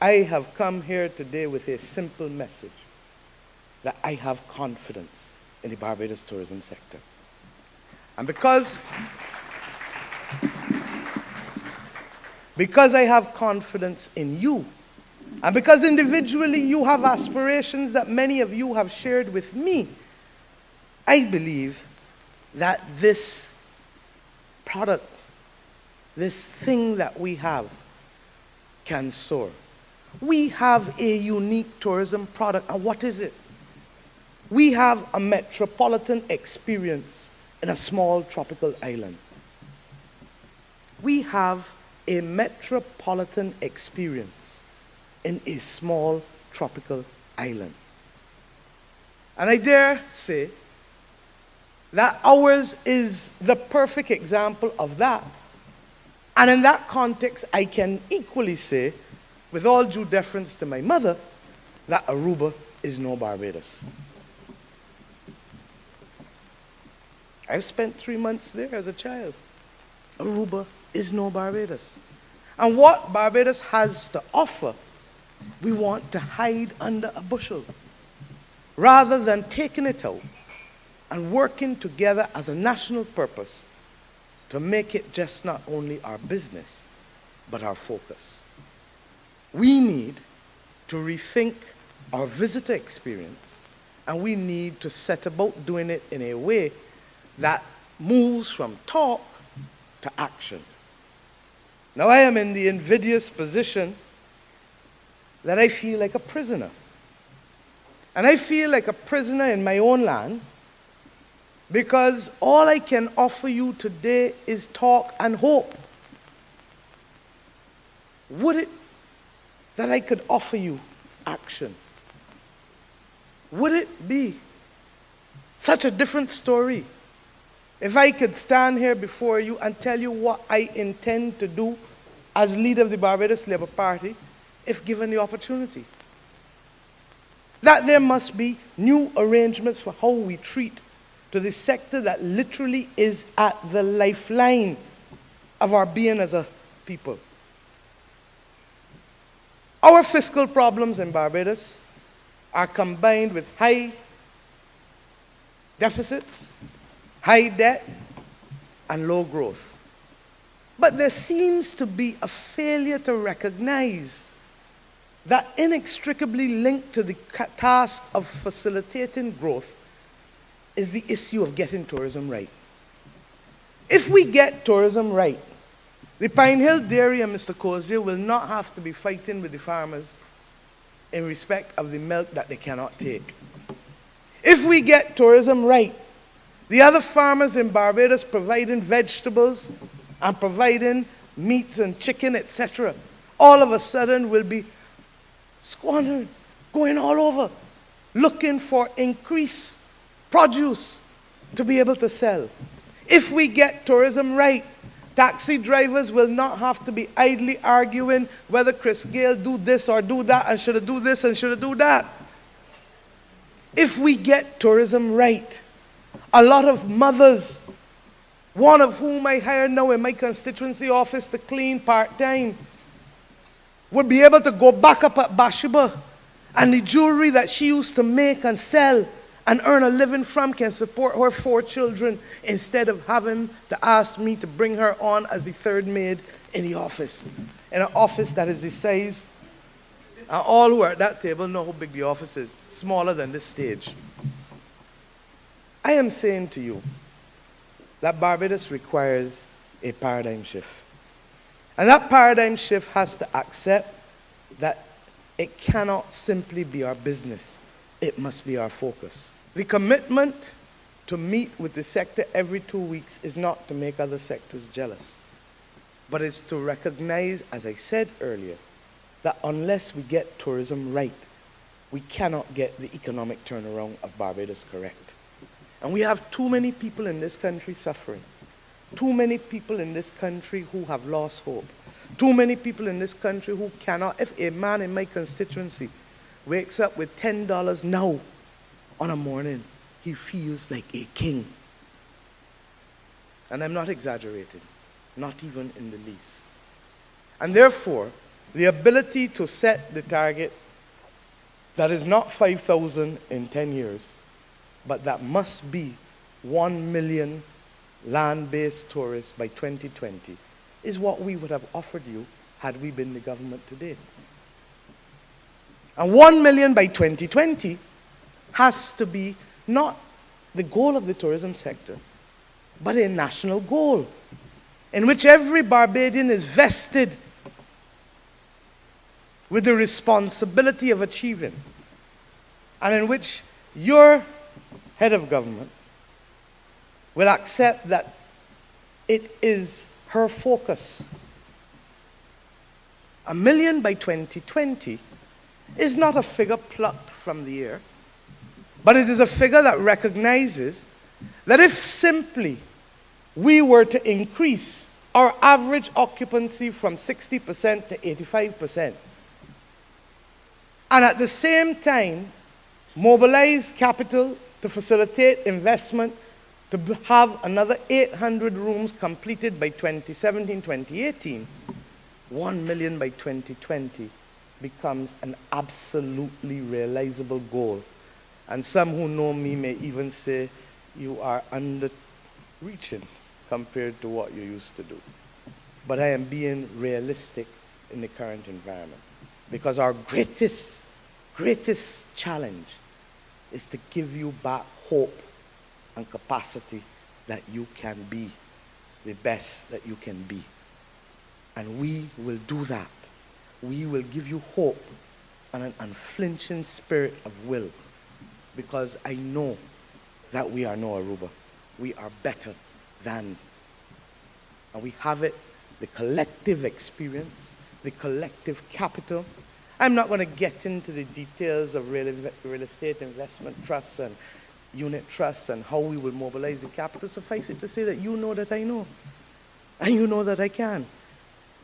I have come here today with a simple message that I have confidence in the Barbados tourism sector. And because I have confidence in you, and because individually you have aspirations that many of you have shared with me, I believe that this product, this thing that we have, can soar. We have a unique tourism product, and what is it? We have a metropolitan experience in a small tropical island. We have a metropolitan experience in a small tropical island. And I dare say that ours is the perfect example of that. And in that context, I can equally say, with all due deference to my mother, that Aruba is no Barbados. I've spent 3 months there as a child. Aruba is no Barbados. And what Barbados has to offer, we want to hide under a bushel, rather than taking it out and working together as a national purpose to make it just not only our business, but our focus. We need to rethink our visitor experience, and we need to set about doing it in a way that moves from talk to action. Now, I am in the invidious position that I feel like a prisoner. And I feel like a prisoner in my own land because all I can offer you today is talk and hope. Would it that I could offer you action? Would it be such a different story if I could stand here before you and tell you what I intend to do as leader of the Barbados Labour Party if given the opportunity? That there must be new arrangements for how we treat to the sector that literally is at the lifeline of our being as a people. Our fiscal problems in Barbados are combined with high deficits, high debt, and low growth. But there seems to be a failure to recognize that inextricably linked to the task of facilitating growth is the issue of getting tourism right. If we get tourism right, the Pine Hill Dairy and Mr. Cozier will not have to be fighting with the farmers in respect of the milk that they cannot take. If we get tourism right, the other farmers in Barbados providing vegetables and providing meats and chicken, etc., all of a sudden will be squandering, going all over, looking for increased produce to be able to sell. If we get tourism right, taxi drivers will not have to be idly arguing whether Chris Gale do this or do that, and should I do this and should I do that. If we get tourism right, a lot of mothers, one of whom I hire now in my constituency office to clean part-time, would be able to go back up at Bashiba, and the jewelry that she used to make and sell and earn a living from can support her 4 children instead of having to ask me to bring her on as the third maid in the office, in an office that is the size, and all who are at that table know how big the office is, smaller than this stage. I am saying to you that Barbados requires a paradigm shift. And that paradigm shift has to accept that it cannot simply be our business. It must be our focus. The commitment to meet with the sector every 2 weeks is not to make other sectors jealous, but it's to recognize, as I said earlier, that unless we get tourism right, we cannot get the economic turnaround of Barbados correct. And we have too many people in this country suffering. Too many people in this country who have lost hope. Too many people in this country who cannot. If a man in my constituency wakes up with $10 now on a morning, he feels like a king. And I'm not exaggerating, not even in the least. And therefore, the ability to set the target that is not 5,000 in 10 years, but that must be 1 million land-based tourists by 2020 is what we would have offered you had we been the government today. And 1 million by 2020 has to be not the goal of the tourism sector, but a national goal in which every Barbadian is vested with the responsibility of achieving, and in which your head of government will accept that it is her focus. 1 million by 2020 is not a figure plucked from the air, but it is a figure that recognizes that if simply we were to increase our average occupancy from 60% to 85%, and at the same time mobilize capital to facilitate investment to have another 800 rooms completed by 2017-2018, 1 million by 2020 becomes an absolutely realizable goal. And some who know me may even say you are underreaching compared to what you used to do. But I am being realistic in the current environment, because our greatest challenge is to give you back hope and capacity that you can be the best that you can be. And we will do that. We will give you hope and an unflinching spirit of will, because I know that we are no Aruba. We are better than. And we have it, the collective experience, the collective capital. I'm not going to get into the details of real estate investment trusts and unit trusts and how we will mobilize the capital. Suffice it to say that you know that I know, and you know that I can.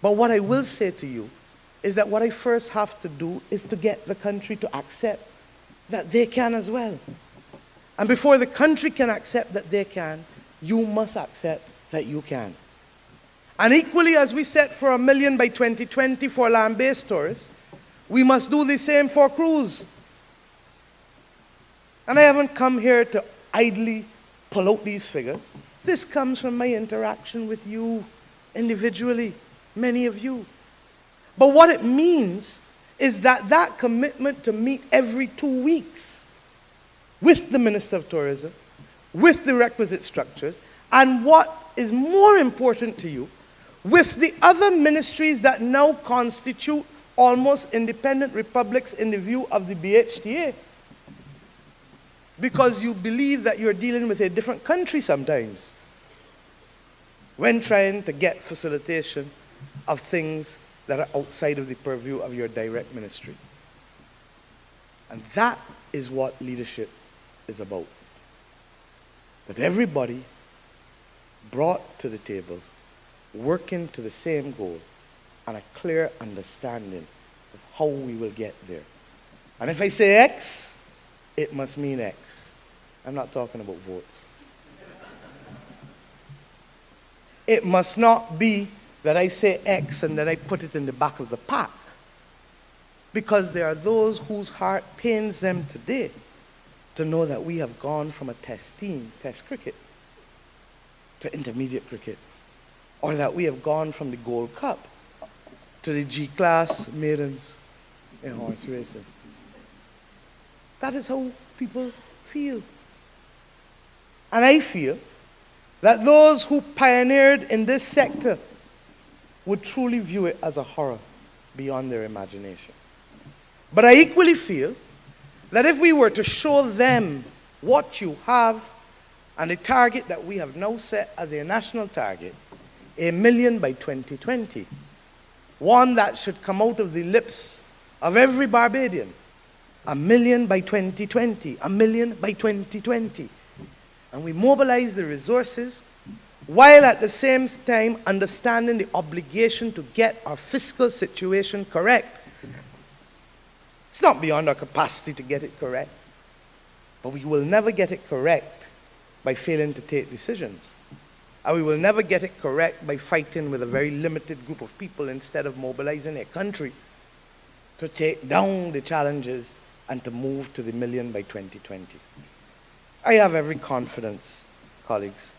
But what I will say to you is that what I first have to do is to get the country to accept that they can as well. And before the country can accept that they can, you must accept that you can. And equally, as we set for 1 million by 2020 for land-based tourists, we must do the same for cruise. And I haven't come here to idly pull out these figures. This comes from my interaction with you individually, many of you. But what it means is that that commitment to meet every 2 weeks with the Minister of Tourism, with the requisite structures, and what is more important to you, with the other ministries that now constitute almost independent republics in the view of the BHTA, because you believe that you're dealing with a different country sometimes when trying to get facilitation of things that are outside of the purview of your direct ministry. And that is what leadership is about. That everybody brought to the table, working to the same goal, and a clear understanding of how we will get there. And if I say X, it must mean X. I'm not talking about votes. It must not be that I say X and then I put it in the back of the pack, because there are those whose heart pains them today to know that we have gone from a test team, test cricket, to intermediate cricket, or that we have gone from the Gold Cup to the G-class maidens in horse racing. That is how people feel. And I feel that those who pioneered in this sector would truly view it as a horror beyond their imagination. But I equally feel that if we were to show them what you have and the target that we have now set as a national target, 1 million by 2020, one that should come out of the lips of every Barbadian, 1 million by 2020, 1 million by 2020. And we mobilize the resources while at the same time understanding the obligation to get our fiscal situation correct. It's not beyond our capacity to get it correct, but we will never get it correct by failing to take decisions. And we will never get it correct by fighting with a very limited group of people instead of mobilizing a country to take down the challenges and to move to the million by 2020. I have every confidence, colleagues,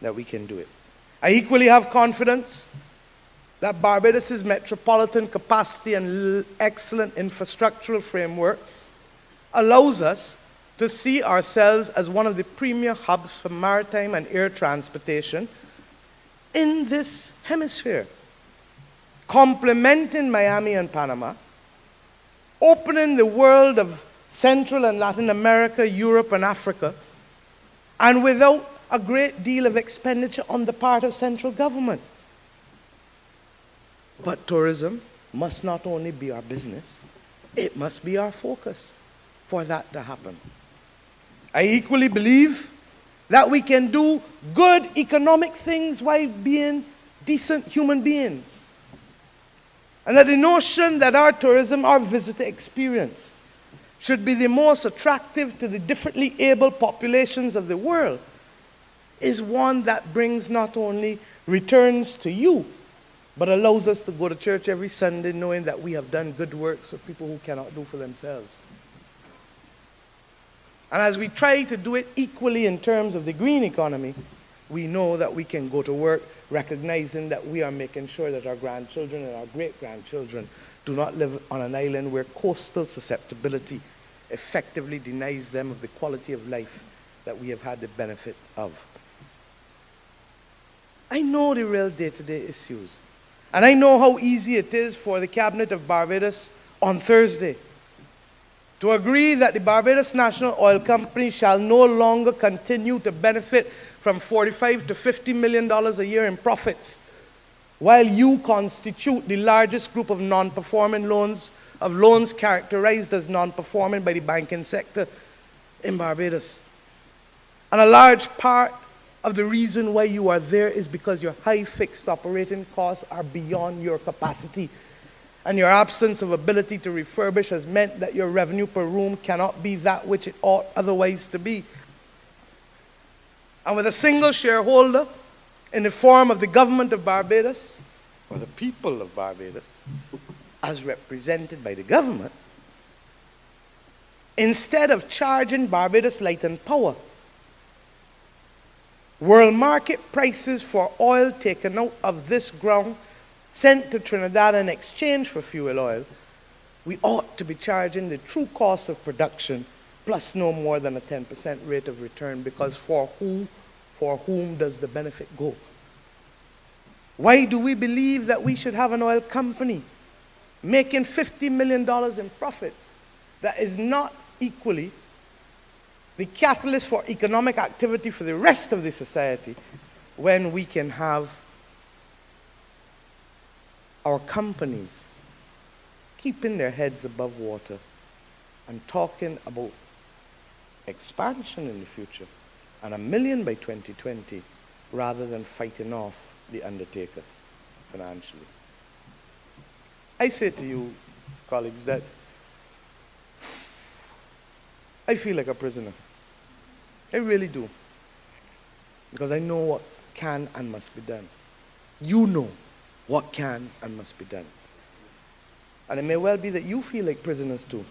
that we can do it. I equally have confidence that Barbados' metropolitan capacity and excellent infrastructural framework allows us to see ourselves as one of the premier hubs for maritime and air transportation in this hemisphere, complementing Miami and Panama, opening the world of Central and Latin America, Europe, and Africa, and without a great deal of expenditure on the part of central government. But tourism must not only be our business, it must be our focus for that to happen. I equally believe that we can do good economic things while being decent human beings. And that the notion that our tourism, our visitor experience, should be the most attractive to the differently able populations of the world is one that brings not only returns to you, but allows us to go to church every Sunday knowing that we have done good works for people who cannot do for themselves. And as we try to do it equally in terms of the green economy, we know that we can go to work recognizing that we are making sure that our grandchildren and our great-grandchildren do not live on an island where coastal susceptibility effectively denies them of the quality of life that we have had the benefit of. I know the real day-to-day issues. And I know how easy it is for the Cabinet of Barbados on Thursday to agree that the Barbados National Oil Company shall no longer continue to benefit from $45 to $50 million a year in profits, while you constitute the largest group of non-performing loans, of loans characterized as non-performing by the banking sector in Barbados. And a large part of the reason why you are there is because your high fixed operating costs are beyond your capacity. And your absence of ability to refurbish has meant that your revenue per room cannot be that which it ought otherwise to be. And with a single shareholder in the form of the government of Barbados, or the people of Barbados, as represented by the government, instead of charging Barbados Light and Power world market prices for oil taken out of this ground, sent to Trinidad in exchange for fuel oil, we ought to be charging the true cost of production plus no more than a 10% rate of return, because for whom does the benefit go? Why do we believe that we should have an oil company making $50 million in profits that is not equally the catalyst for economic activity for the rest of the society, when we can have our companies keeping their heads above water and talking about expansion in the future and 1 million by 2020, rather than fighting off the undertaker financially? I say to you, colleagues, that I feel like a prisoner. I really do. Because I know what can and must be done. You know what can and must be done. And it may well be that you feel like prisoners too.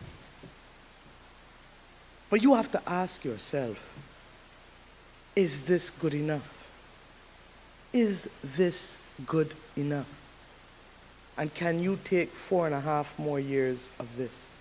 But you have to ask yourself, is this good enough? Is this good enough? And can you take 4.5 more years of this?